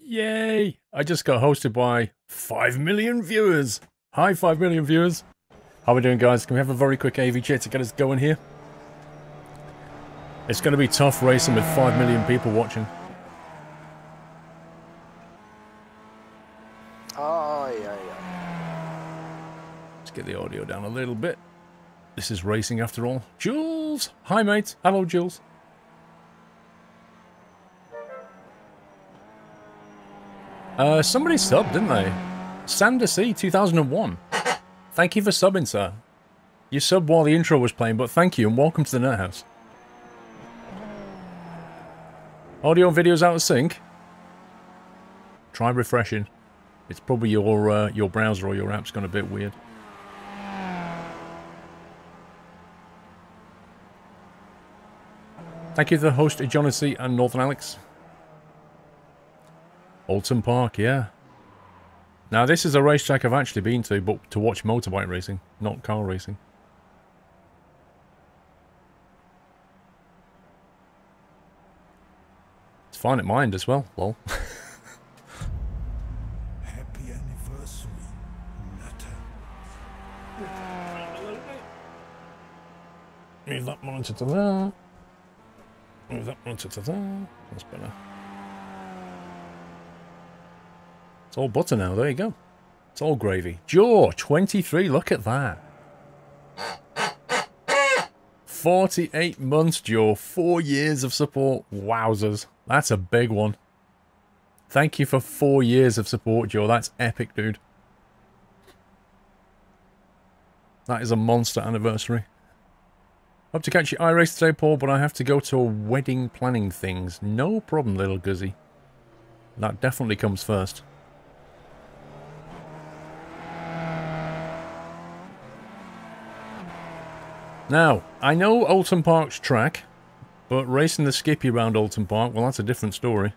Yay! I just got hosted by 5 million viewers. Hi, 5 million viewers. How are we doing, guys? Can we have a very quick AV chat to get us going here? It's going to be tough racing with 5 million people watching. Oh, yeah. Let's get the audio down a little bit. This is racing after all. Jules! Hi, mate. Hello, Jules. Somebody subbed, didn't they? Sander C, 2001. Thank you for subbing, sir. You subbed while the intro was playing, but thank you and welcome to the Net House. Audio and video's out of sync. Try refreshing. It's probably your browser or your app's gone a bit weird. Thank you to the host, John C and Northern Alex. Oulton Park, yeah. Now this is a racetrack I've actually been to, but to watch motorbike racing, not car racing. It's fine at mine as well, lol. Happy anniversary, Nutter. Move that monitor to there. Move that monitor to there. That's better. It's all butter now, there you go. It's all gravy. Jaw, 23, look at that. 48 months, Jaw, 4 years of support. Wowzers. That's a big one. Thank you for 4 years of support, Jaw. That's epic, dude. That is a monster anniversary. Hope to catch your iRacing today, Paul, but I have to go to a wedding planning things. No problem, little Guzzy. That definitely comes first. Now, I know Oulton Park's track, but racing the Skippy around Oulton Park, well, that's a different story.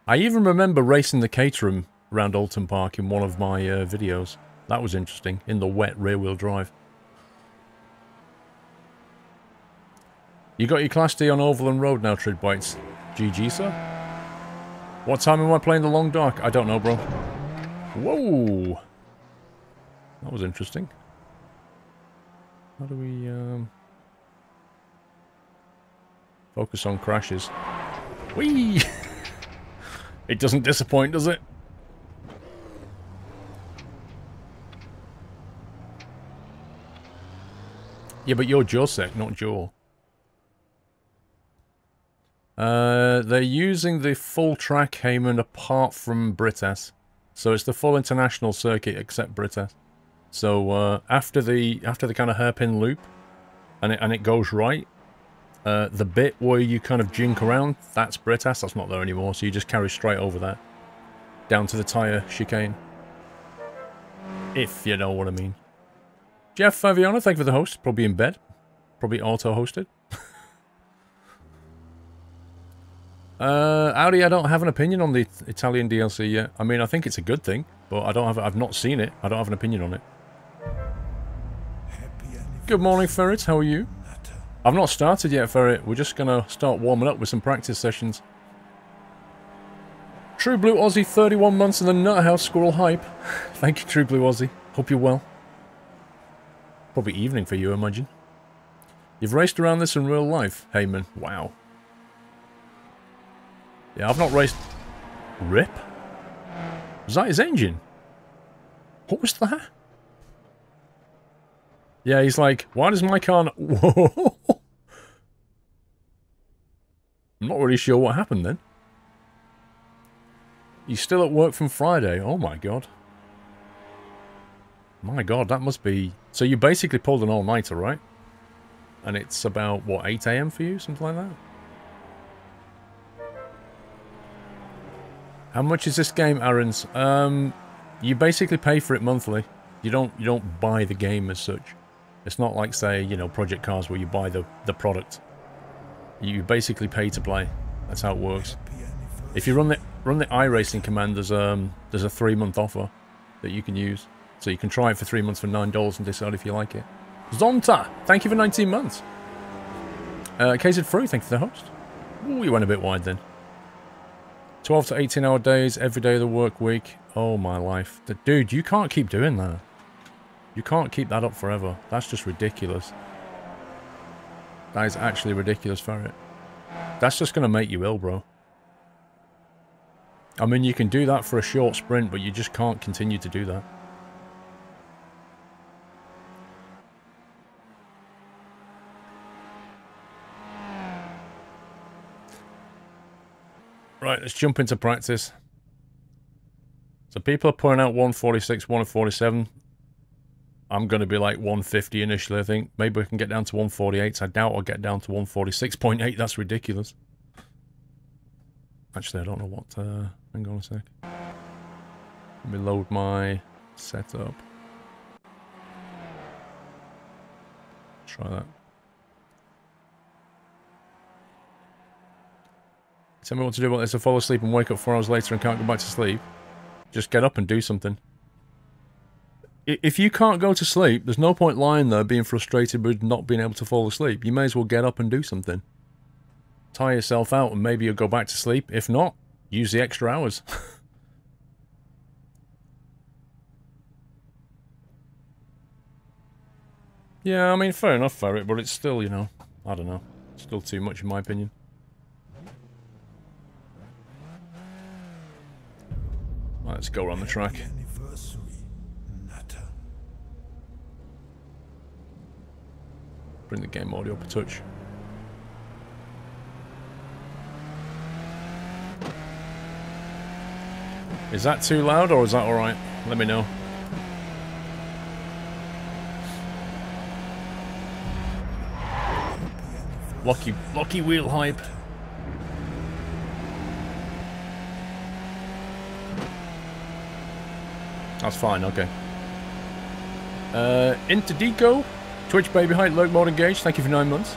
I even remember racing the Caterham around Oulton Park in one of my videos. That was interesting, in the wet rear-wheel drive. You got your Class D on Overland Road now, Trid Bites. GG, sir. What time am I playing the Long Dark? I don't know, bro. Whoa! That was interesting. How do we, focus on crashes? Whee! It doesn't disappoint, does it? Yeah, but you're Josek, not Joe. They're using the full track, Heyman, apart from Brites. So it's the full international circuit except Brites. So after the kind of hairpin loop, and it goes right, the bit where you kind of jink around, that's Brites. That's not there anymore. So you just carry straight over that, down to the tyre chicane. If you know what I mean. Jeff Faviano, thank you for the host. Probably in bed. Probably auto-hosted. Audi, I don't have an opinion on the Italian DLC yet. I mean, I think it's a good thing, but I've not seen it. I don't have an opinion on it. Good morning, Ferret. How are you? I've not started yet, Ferret. We're just going to start warming up with some practice sessions. True Blue Aussie, 31 months in the Nut House Squirrel Hype. Thank you, True Blue Aussie. Hope you're well. Probably evening for you, I imagine. You've raced around this in real life, Heyman. Wow. Yeah, I've not raced... Rip? Was that his engine? What was that? Yeah, he's like, why does my car not... Whoa! I'm not really sure what happened then. He's still at work from Friday. Oh my god. My god, that must be... So you basically pulled an all-nighter, right? And it's about, what, 8 AM for you? Something like that? How much is this game, Aaron's? You basically pay for it monthly. You don't buy the game as such. It's not like, say, you know, Project Cars where you buy the product. You basically pay to play. That's how it works. If you run the iRacing command, there's a 3-month offer that you can use. So you can try it for 3 months for $9 and decide if you like it. Zonta, thank you for 19 months. KZ Free, thank you for the host. Ooh, you went a bit wide then. 12 to 18 hour days, every day of the work week. Oh my life. Dude, you can't keep doing that. You can't keep that up forever. That's just ridiculous. That is actually ridiculous, Ferret. That's just going to make you ill, bro. I mean, you can do that for a short sprint, but you just can't continue to do that. Right, let's jump into practice. So people are putting out 146, 147. I'm going to be like 150 initially, I think. Maybe we can get down to 148. I doubt I'll get down to 146.8. That's ridiculous. Actually, I don't know what... hang on a sec. Let me load my setup. Try that. Tell me what to do about this. I fall asleep and wake up 4 hours later and can't go back to sleep. Just get up and do something. If you can't go to sleep, there's no point lying there being frustrated with not being able to fall asleep. You may as well get up and do something. Tire yourself out and maybe you'll go back to sleep. If not, use the extra hours. Yeah, I mean, fair enough, Ferret, but it's still, you know, I don't know. Still too much in my opinion. Right, let's go around the track. Bring the game audio up a touch. Is that too loud or is that alright? Let me know. Lucky wheel hype. That's fine, okay. Interdeco, Twitch baby height, lurk mode engaged. Thank you for 9 months.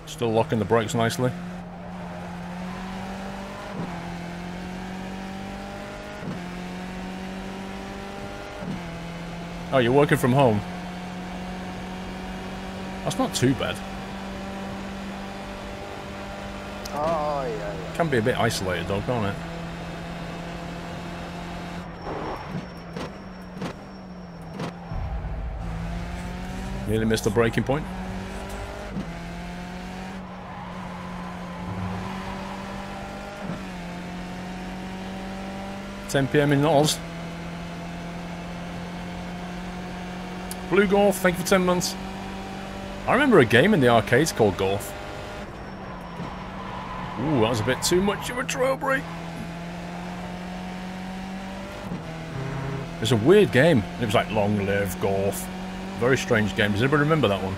Still locking the brakes nicely. Oh, you're working from home? That's not too bad. Oh, yeah. Can be a bit isolated though, can't it? Nearly missed the braking point. $10 PM in Oz. Blue Golf, thank you for 10 months. I remember a game in the arcades called Golf. Ooh, that was a bit too much of a trail break. It's a weird game. It was like Long Live Golf. Very strange game. Does anybody remember that one?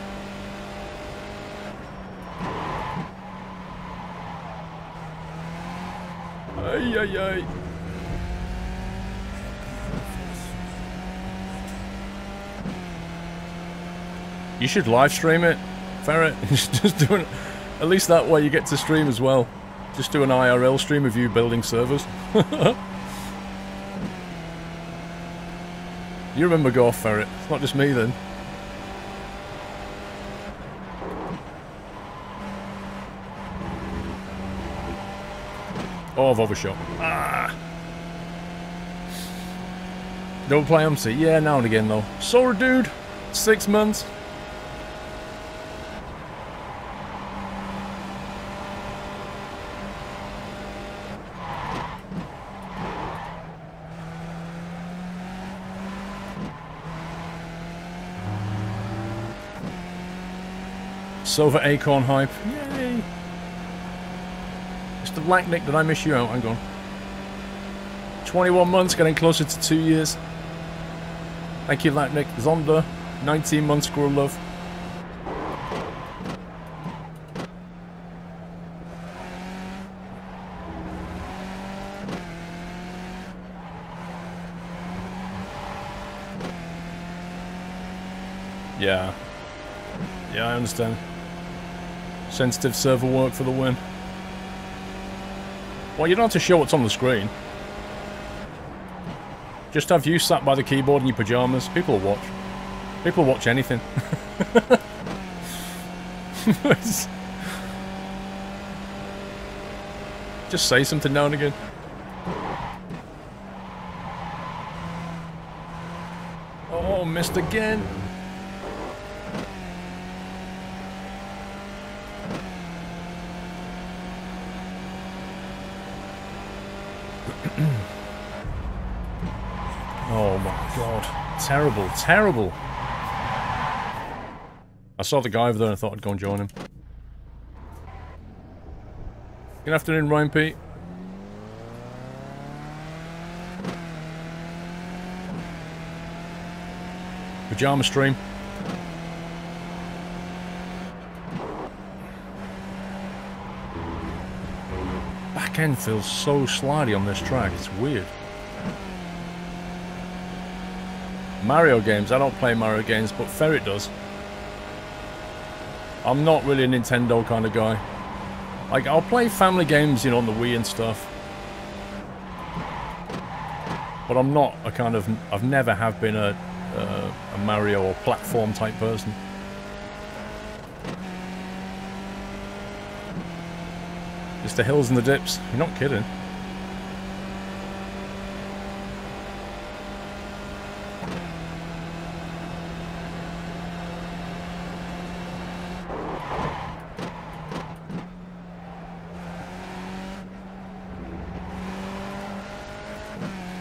Ay, ay, ay. You should live stream it, Ferret. Just do it. At least that way you get to stream as well. Just do an IRL stream of you building servers. You remember Golf, Ferret. It's not just me then. Oh, I've overshot. Ah! Don't play MC. Yeah, now and again though. Sorry, dude. 6 months. Silver Acorn hype. Yay! Mr. Blacknick, did I miss you out? Hang on. 21 months, getting closer to 2 years. Thank you, Blacknick. Zonda, 19 months, Squirrel Love. Yeah. Yeah, I understand. Sensitive server work for the win. Well, you don't have to show what's on the screen. Just have you sat by the keyboard in your pajamas. People will watch. People will watch anything. Just say something now and again. Oh, missed again. Oh my god. Terrible, terrible. I saw the guy over there and I thought I'd go and join him. Good afternoon, Ryan Pete. Pajama stream. Back end feels so slidey on this track, it's weird. Mario games, I don't play Mario games, but Ferret does. I'm not really a Nintendo kind of guy. Like, I'll play family games, you know, on the Wii and stuff. But I'm not a kind of... I've never have been a Mario or platform type person. Just the hills and the dips. You're not kidding.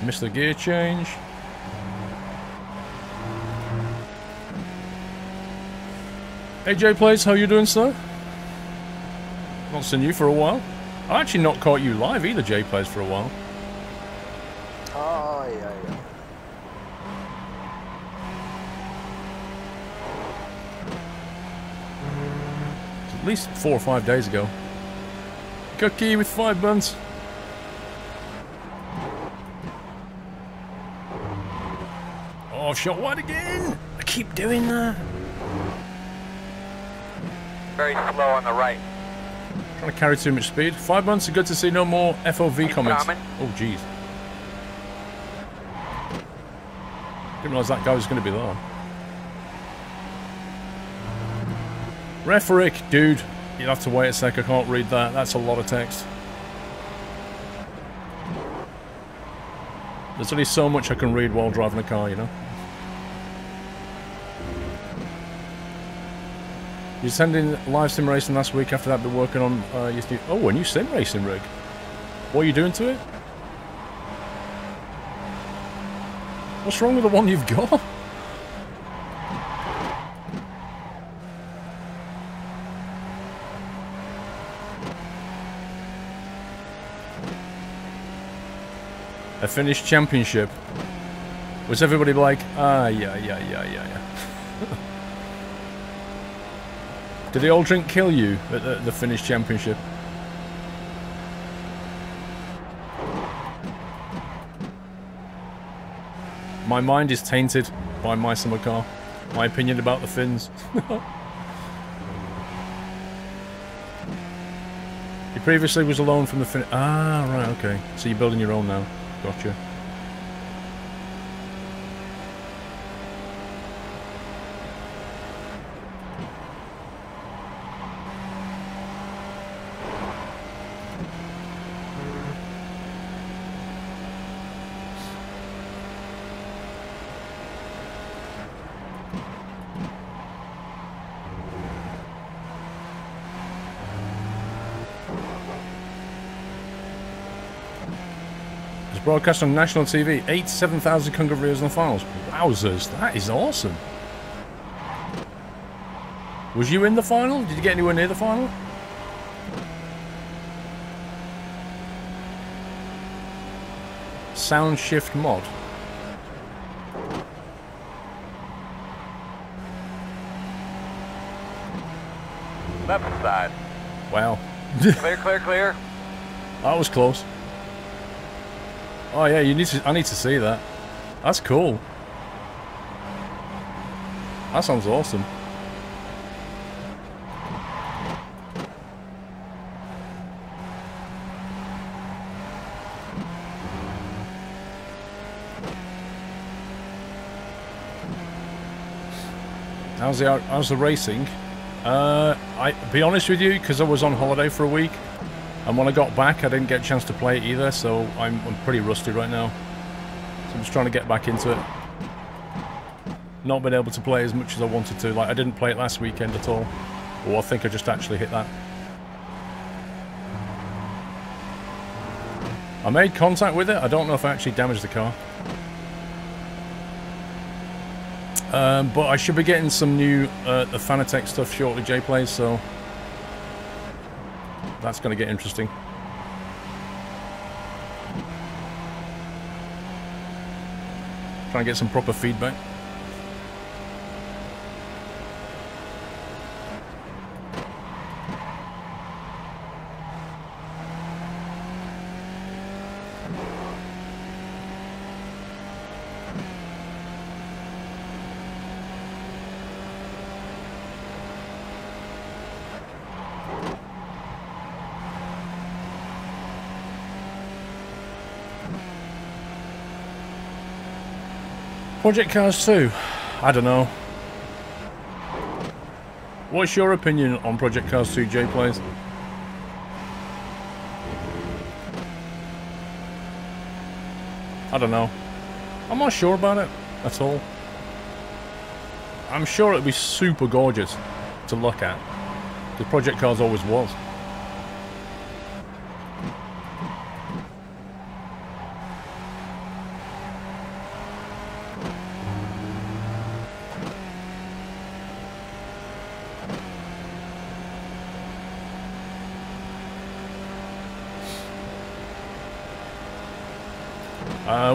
Missed the gear change. Hey J-Plays, how you doing, sir? Not seen you for a while. I've actually not caught you live either, J-Plays, for a while. Oh, yeah. It's at least 4 or 5 days ago. Cookie with 5 months. Oh, I've shot wide again! I keep doing that. Very slow on the right. Trying to carry too much speed. 5 months are good to see no more FOV comments. Oh, jeez. Didn't realise that guy was going to be there. Refrick, dude. You'll have to wait a sec, I can't read that. That's a lot of text. There's only so much I can read while driving a car, you know? You sent in live sim racing last week. After that, been working on oh, a new sim racing rig. What are you doing to it? What's wrong with the one you've got? A Finnish championship. Was everybody like, ah, yeah. Did the old drink kill you at the Finnish championship? My mind is tainted by my summer car. My opinion about the Finns. He previously was alone from the Finn. Ah, right, okay. So you're building your own now. Gotcha. Broadcast on national TV, 87,000 Conga viewers on the finals. Wowzers, that is awesome. Was you in the final? Did you get anywhere near the final? Sound shift mod. Left side. Wow. Clear. That was close. Oh yeah, I need to see that. That's cool. That sounds awesome. How's the racing? I be honest with you, because I was on holiday for a week, and when I got back, I didn't get a chance to play it either. So I'm pretty rusty right now. So I'm just trying to get back into it. Not been able to play as much as I wanted to. Like, I didn't play it last weekend at all. Or I think I just actually hit that. I made contact with it. I don't know if I actually damaged the car. But I should be getting some new the Fanatec stuff shortly, J-Plays, so that's going to get interesting. Try and get some proper feedback. Project Cars 2? I don't know. What's your opinion on Project Cars 2, J-Plays? I don't know. I'm not sure about it at all. I'm sure it'd be super gorgeous to look at, because Project Cars always was.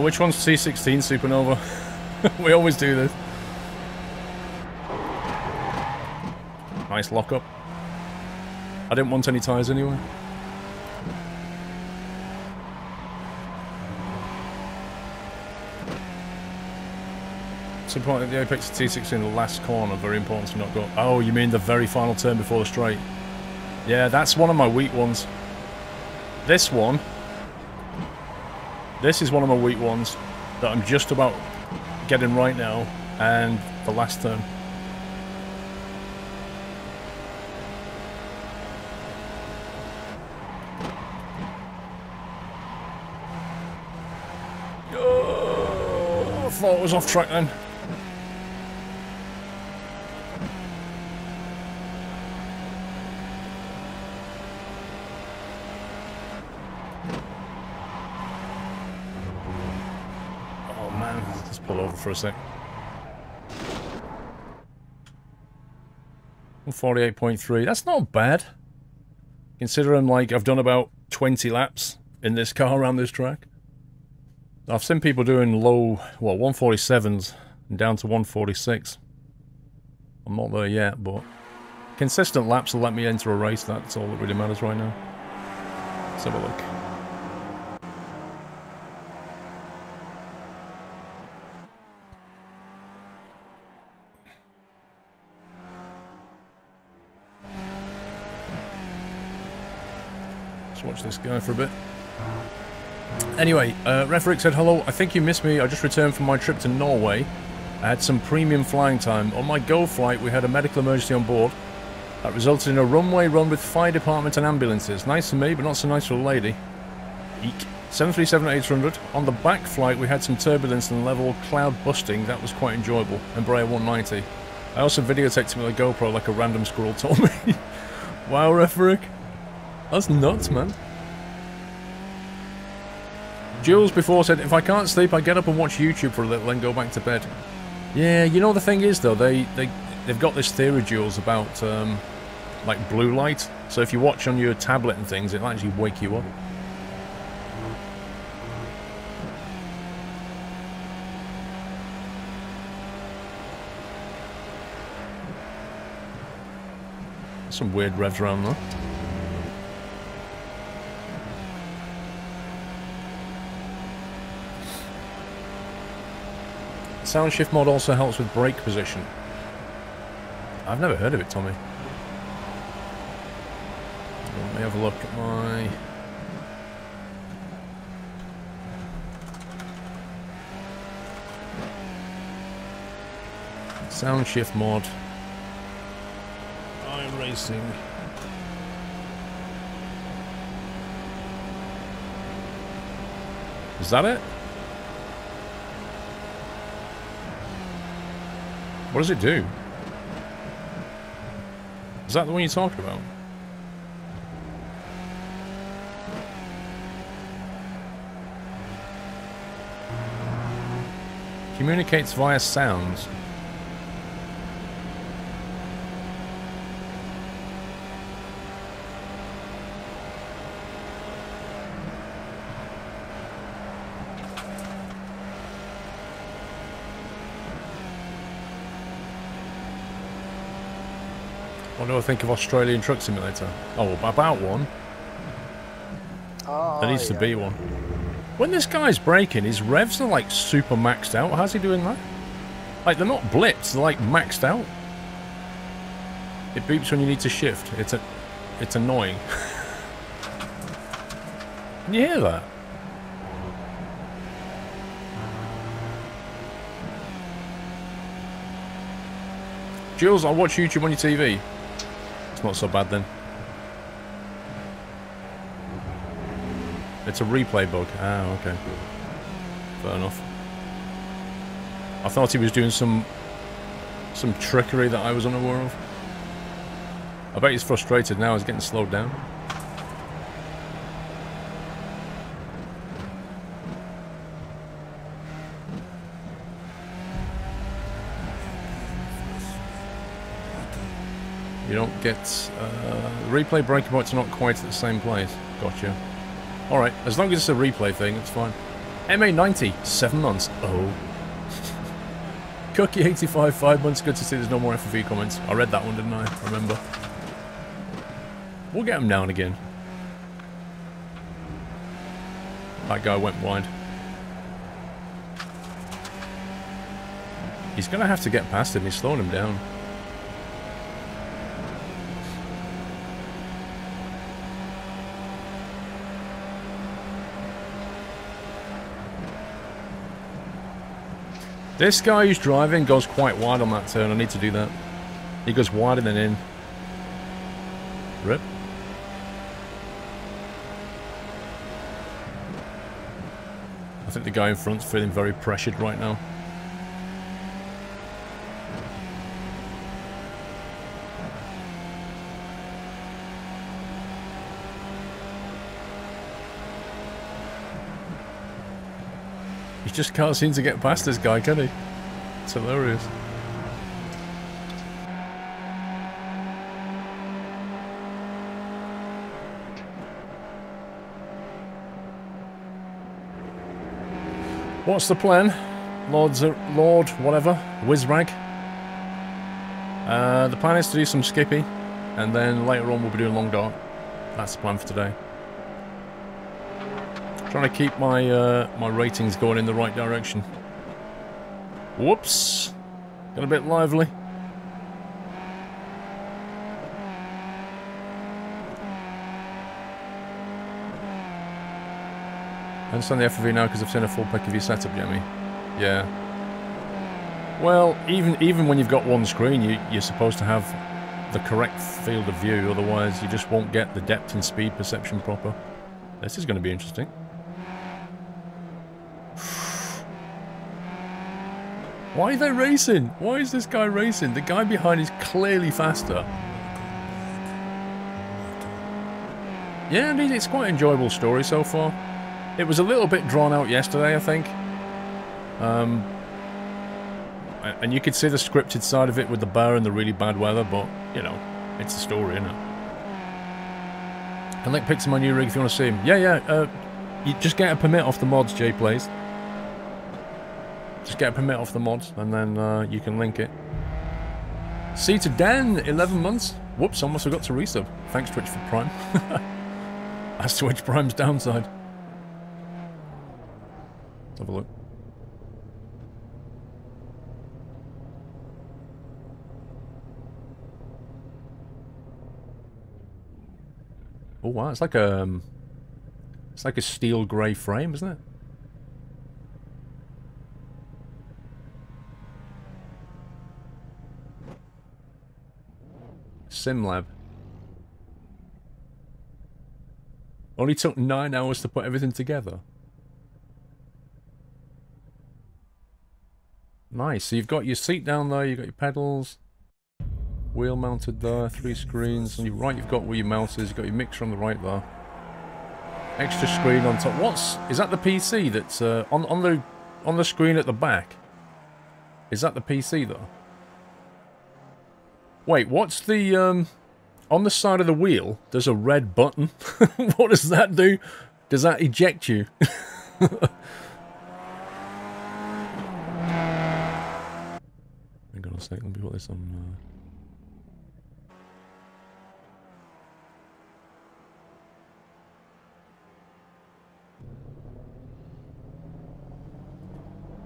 Which one's T16 Supernova? We always do this. Nice lockup. I didn't want any tyres anyway. It's important that the apex of T16 in the last corner, very important to not go... Oh, you mean the very final turn before the straight? Yeah, that's one of my weak ones. This one... This is one of my weak ones that I'm just about getting right now, and the last turn. Oh, I thought it was off track then. For a sec. 48.3. That's not bad. Considering, like, I've done about 20 laps in this car around this track. I've seen people doing low, well, 147s and down to 146. I'm not there yet, but consistent laps will let me enter a race. That's all that really matters right now. Let's have a look. Watch this guy for a bit. Anyway, Refrick said, hello, I think you missed me. I just returned from my trip to Norway. I had some premium flying time. On my go flight, we had a medical emergency on board. That resulted in a runway run with fire department and ambulances. Nice for me, but not so nice for a lady. Eek. 737-800. On the back flight, we had some turbulence and level cloud busting. That was quite enjoyable. Embraer 190. I also videotaped it with a GoPro like a random squirrel told me. Wow, Refrick. That's nuts, man. Jules before said, if I can't sleep, I get up and watch YouTube for a little, then go back to bed. Yeah, you know the thing is, though, they've got this theory, Jules, about, like, blue light. So if you watch on your tablet and things, it'll actually wake you up. Some weird revs around there. Sound shift mod also helps with brake position. I've never heard of it, Tommy. Let me have a look at my... Sound shift mod. iRacing. Is that it? What does it do? Is that the one you're talking about? Communicates via sounds. What do I think of Australian Truck Simulator? Oh, about one. Oh, There needs to be one. When this guy's braking, his revs are like super maxed out. How's he doing that? Like, they're not blips, they're like maxed out. It beeps when you need to shift. It's annoying. Can you hear that? Jules, I'll watch YouTube on your TV. It's not so bad then. It's a replay bug. Ah, okay. Fair enough. I thought he was doing some trickery that I was unaware of. I bet he's frustrated now. He's getting slowed down. You don't get... replay breaking points are not quite at the same place. Gotcha. Alright, as long as it's a replay thing, it's fine. MA90, 7 months. Oh. Cookie85, 5 months. Good to see there's no more FFV comments. I read that one, didn't I? Remember. We'll get them now and again. That guy went wide. He's going to have to get past him. He's slowing him down. This guy who's driving goes quite wide on that turn. I need to do that. He goes wider than in. Rip. I think the guy in front's feeling very pressured right now. He just can't seem to get past this guy, can he? It's hilarious. What's the plan? Lord, whatever, Wizrag. The plan is to do some skippy, and then later on we'll be doing long dark. That's the plan for today. Trying to keep my my ratings going in the right direction. Whoops! Got a bit lively. I understand the FOV now because I've seen a full pic of your setup, Jimmy. Yeah. Well, even when you've got one screen, you're supposed to have the correct field of view, otherwise you just won't get the depth and speed perception proper. This is going to be interesting. Why are they racing? Why is this guy racing? The guy behind is clearly faster. Yeah, indeed, it's quite an enjoyable story so far. It was a little bit drawn out yesterday, I think. And you could see the scripted side of it with the bear and the really bad weather, but, you know, it's a story, isn't it? And link pics of my new rig if you want to see him. Yeah, you just get a permit off the mods, Jay plays. Just get a permit off the mods, and then you can link it. See to Dan, 11 months. Whoops, almost forgot to resub. Thanks, Twitch, for Prime. That's Twitch Prime's downside. Let's have a look. Oh wow, it's like a steel grey frame, isn't it? SimLab. Only took 9 hours to put everything together. Nice. So you've got your seat down there, you've got your pedals, wheel mounted there, 3 screens. On your right, you've got where your mouse is. You've got your mixer on the right there. Extra screen on top. Is that the PC that's on the screen at the back? Is that the PC though? Wait, what's the on the side of the wheel? There's a red button. What does that do? Does that eject you? Hang on a sec, let me put this on.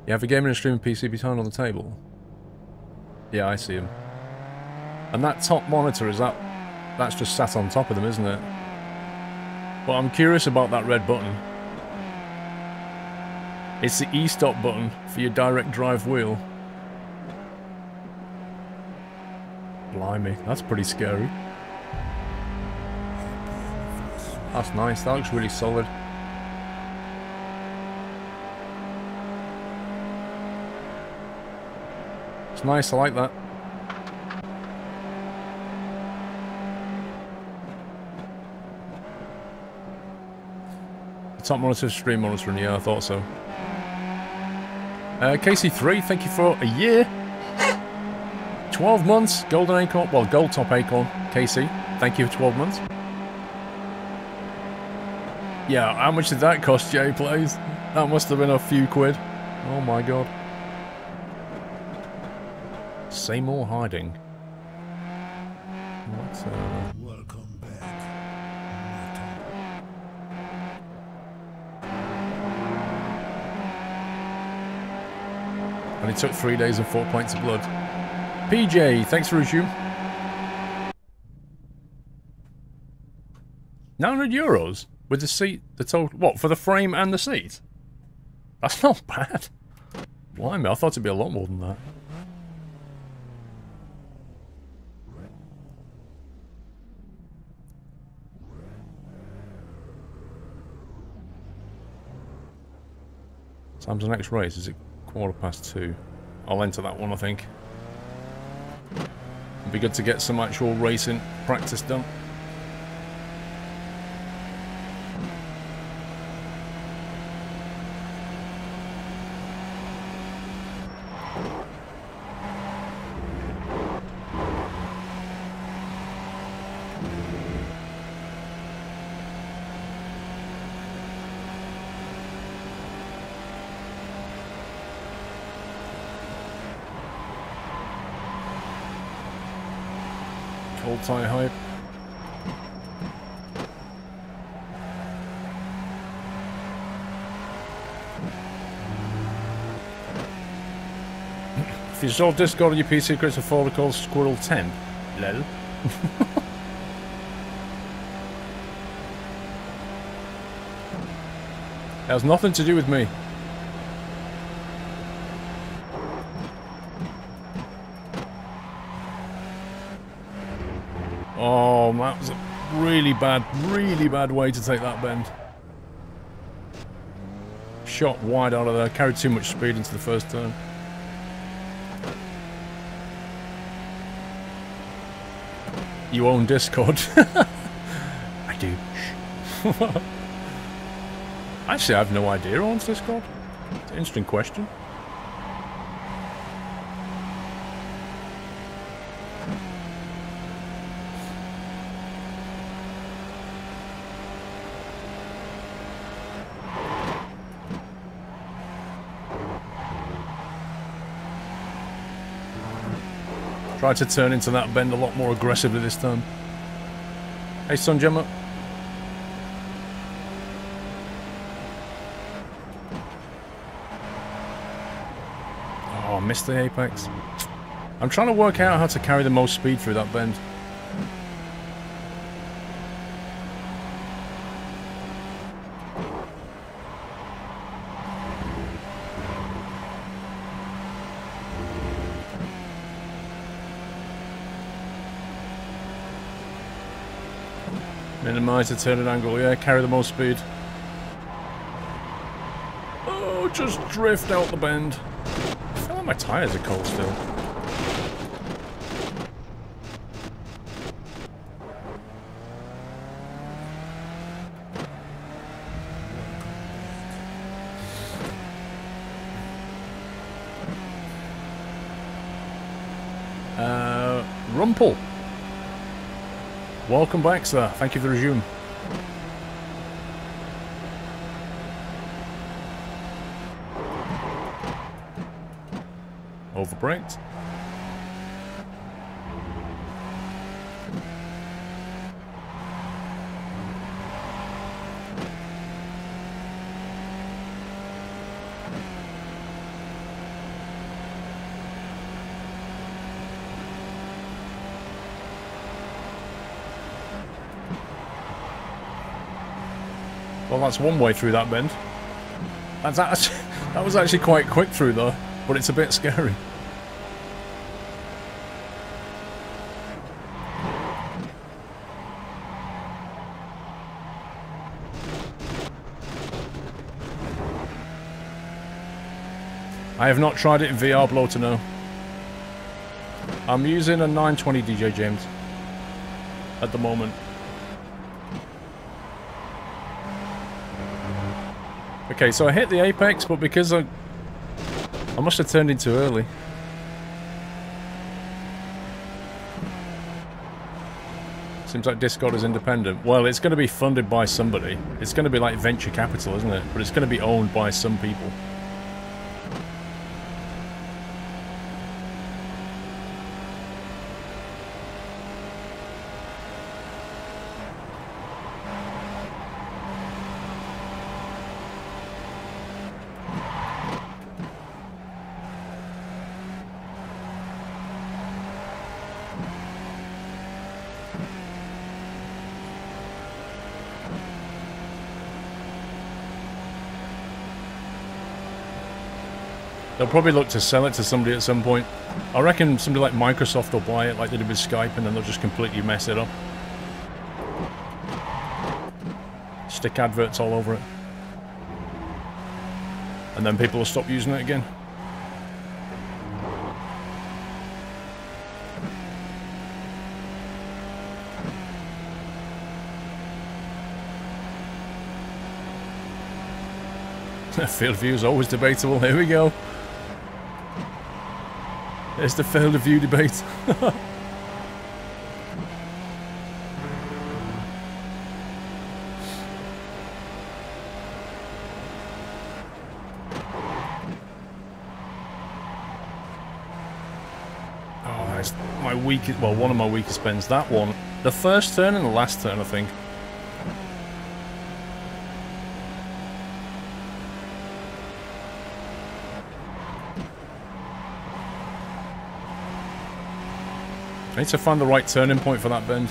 You have a gaming and streaming PC behind on the table? Yeah, I see him. And that top monitor, that's just sat on top of them, isn't it? Well, I'm curious about that red button. It's the E-stop button for your direct drive wheel. Blimey, that's pretty scary. That's nice, that looks really solid. It's nice, I like that. Top monitor, stream monitoring, yeah, I thought so. KC3, thank you for a year. 12 months, golden acorn, well, gold top acorn. KC, thank you for 12 months. Yeah, how much did that cost, Jay Plays? That must have been a few quid. Oh my god. Seymour hiding. What, Welcome back. And it took 3 days and 4 pints of blood. PJ, thanks for resume. €900 with the seat, the total. What, for the frame and the seat? That's not bad. Blimey, I thought it'd be a lot more than that. Time's the next race, is it 2:15? I'll enter that one, I think. It'd be good to get some actual racing practice done. Tie hype. If you install Discord on your PC, creates a folder called SquirrelTemp. Lol. It has nothing to do with me. Oh, that was a really bad way to take that bend. Shot wide out of there, carried too much speed into the first turn. You own Discord? I do. Actually, I have no idea who owns Discord. It's an interesting question. Try to turn into that bend a lot more aggressively this time. Hey, Sun Gemma. Oh, I missed the apex. I'm trying to work out how to carry the most speed through that bend. Minimise the turning angle, yeah, carry the most speed. Oh, just drift out the bend. I feel like my tyres are cold still. Rumpel. Welcome back, sir. Thank you for the resume. Overbraked. Well, that's one way through that bend. That was actually quite quick through though, but it's a bit scary. I have not tried it in VR, blow to know. I'm using a 920 DJ James at the moment. Okay, so I hit the apex, but because I must have turned in too early. Seems like Discord is independent. Well, it's going to be funded by somebody. It's going to be like venture capital, isn't it? But it's going to be owned by some people. They'll probably look to sell it to somebody at some point. I reckon somebody like Microsoft will buy it like they did with Skype and then they'll just completely mess it up. Stick adverts all over it. And then people will stop using it again. Field of view is always debatable. Here we go. There's the field of view debate. Oh, that's my weakest, well, one of my weakest bends. That one. The first turn and the last turn, I think. I need to find the right turning point for that bend.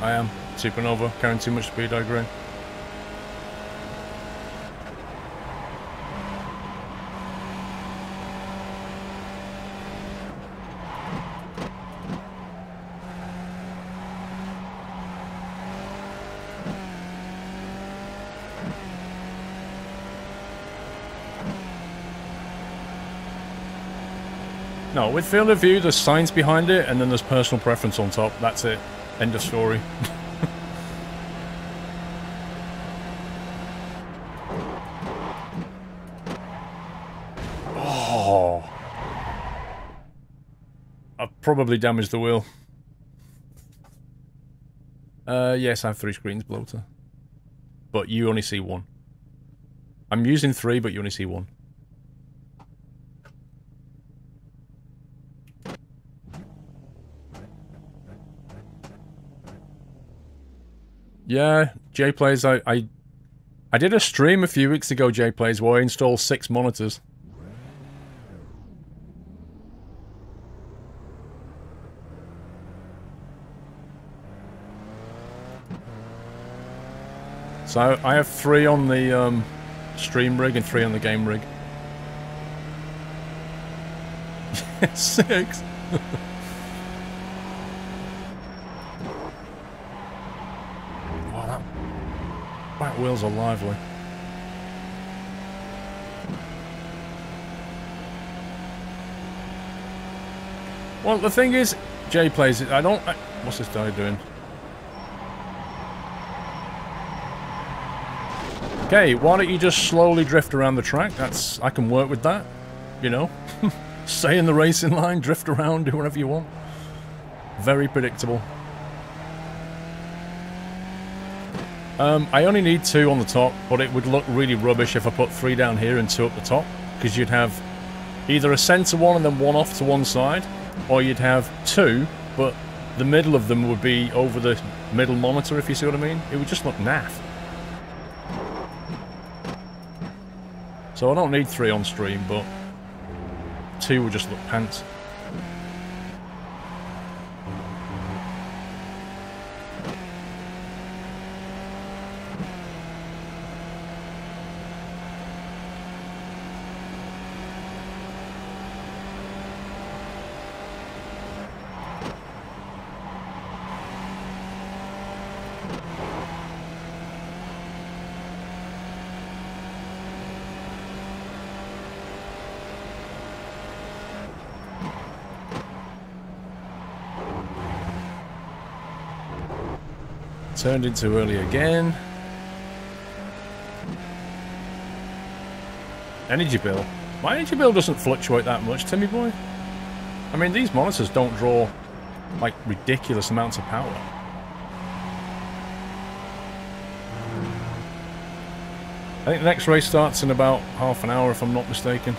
I am. Supernova, carrying too much speed, I agree. No, with field of view, there's science behind it, and then there's personal preference on top. That's it. End of story. Oh. I've probably damaged the wheel. Yes, I have 3 screens, bloater. But you only see one. I'm using 3, but you only see one. Yeah, J-Plays, I did a stream a few weeks ago, J-Plays, where I installed 6 monitors. So I have 3 on the stream rig and 3 on the game rig. 6. Wow, that back wheels are lively. Well, the thing is, Jay plays it. What's this guy doing? Okay, why don't you just slowly drift around the track? I can work with that, you know. Stay in the racing line, drift around, do whatever you want. Very predictable. I only need 2 on the top, but it would look really rubbish if I put 3 down here and 2 up the top, because you'd have either a centre one and then 1 off to one side, or you'd have 2, but the middle of them would be over the middle monitor, if you see what I mean. It would just look naff. So I don't need 3 on stream, but 2 would just look pants. Turned in too early again. Energy bill. My energy bill doesn't fluctuate that much, Timmy boy. I mean, these monitors don't draw, like, ridiculous amounts of power. I think the next race starts in about half an hour, if I'm not mistaken.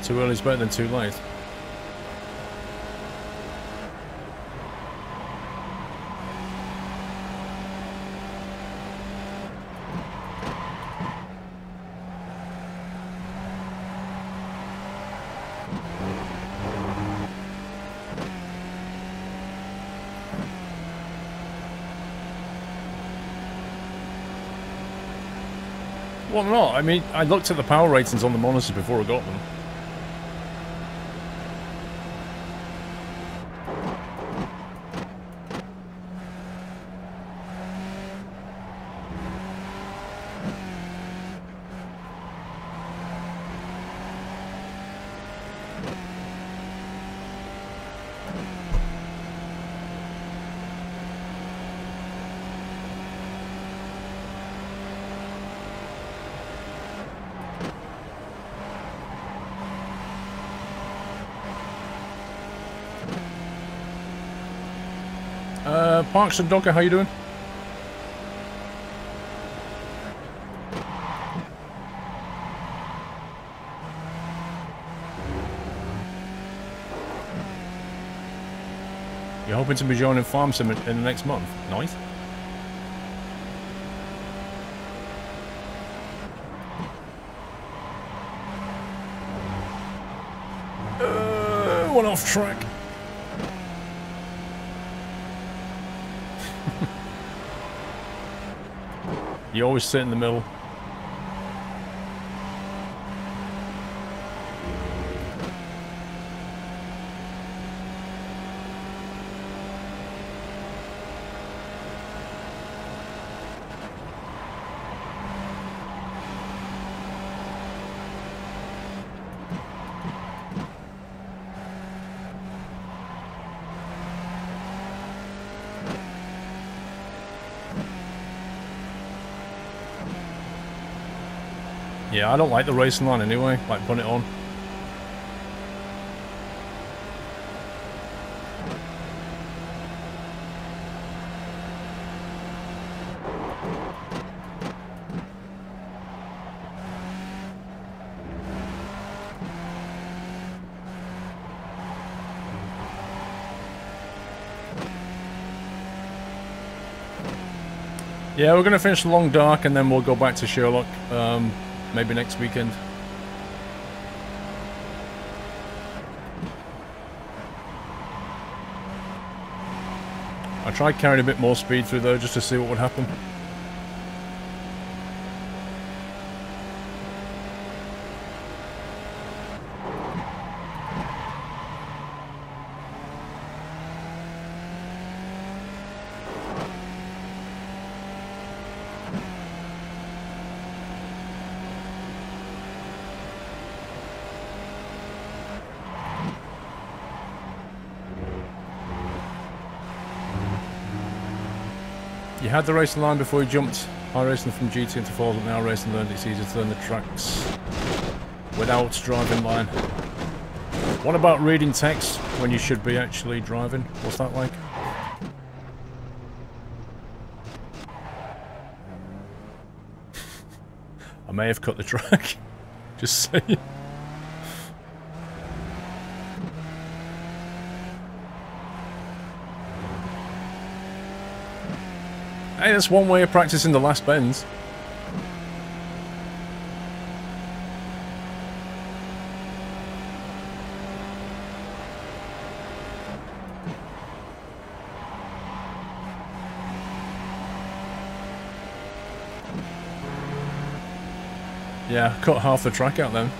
Too early is better than too late. Well, not. I mean, I looked at the power ratings on the monitors before I got them. Parks and Docker, how you doing? You're hoping to be joining Farm Sim in the next month? Nice. One off track. You always sit in the middle. Yeah, I don't like the racing line anyway, like putting it on. Yeah, we're going to finish the long dark and then we'll go back to Sherlock. Maybe next weekend. I tried carrying a bit more speed through though, just to see what would happen. You had the racing line before you jumped. iRacing from GT into Falls, but now racing learned it's easier to learn the tracks without driving line. What about reading text when you should be actually driving? What's that like? I may have cut the track. Just saying. Hey, that's one way of practicing the last bends. Yeah, cut half the track out then.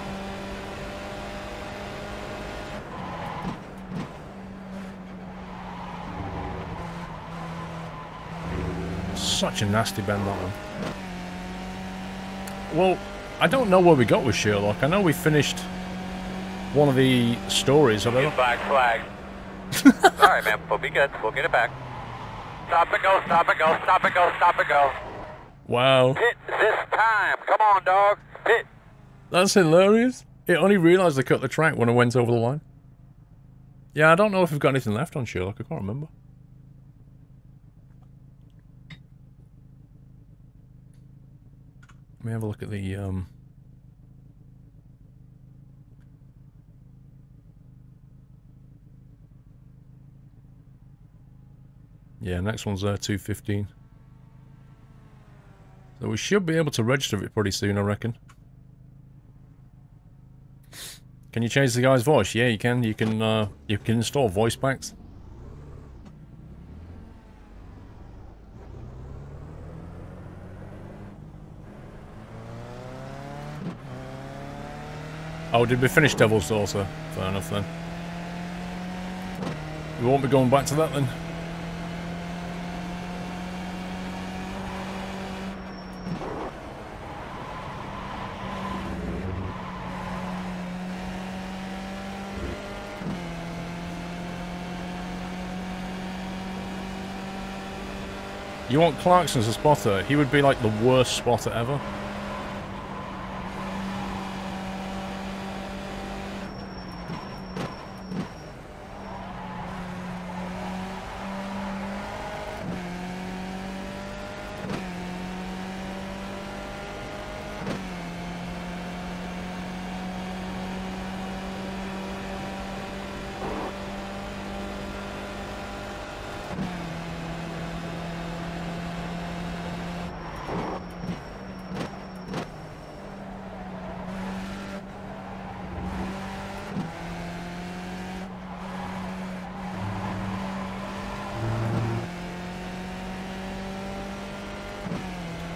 Such a nasty bend, that one. Well, I don't know where we got with Sherlock. I know we finished one of the stories. I don't know. Flag. Alright, man, we'll be good. We'll get it back. Stop and go, stop and go, stop and go, stop and go. Wow. Pit this time. Come on, dog. Pit. That's hilarious. It only realised I cut the track when I went over the line. Yeah, I don't know if we've got anything left on Sherlock. I can't remember. Let me have a look at the, yeah, next one's 2:15. So we should be able to register it pretty soon, I reckon. Can you change the guy's voice? Yeah, you can. You can install voice packs. Oh, did we finish Devil's Daughter? Fair enough then. We won't be going back to that then. You want Clarkson as a spotter? He would be like the worst spotter ever.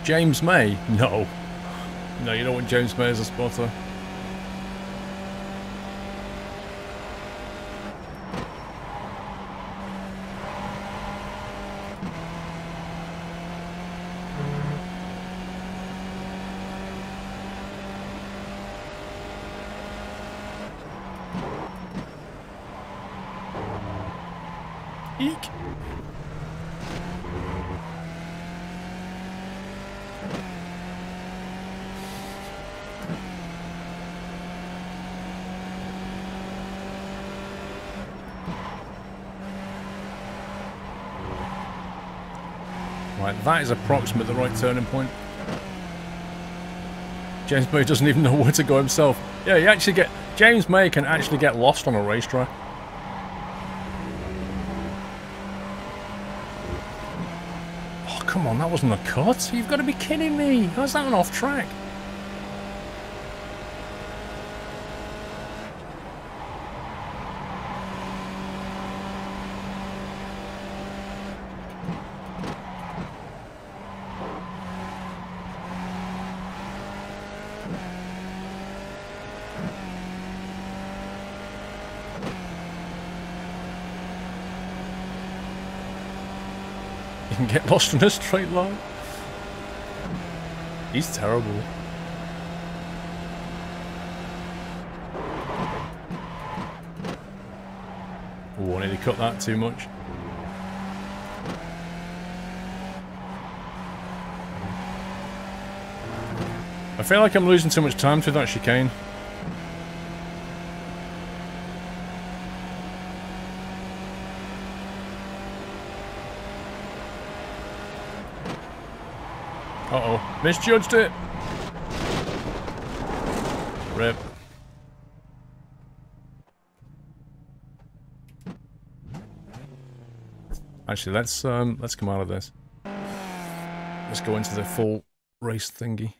James May? No. No, you don't want James May as a spotter. Eek. Right, that is approximate the right turning point. James May doesn't even know where to go himself. Yeah, you actually get... James May can actually get lost on a racetrack. Oh, come on, that wasn't a cut. You've got to be kidding me. How's that an off track? You can get lost in a straight line. He's terrible. Oh, I nearly cut that too much. I feel like I'm losing too much time to that chicane. Uh-oh, misjudged it. Rip. Actually, let's come out of this. Let's go into the full race thingy.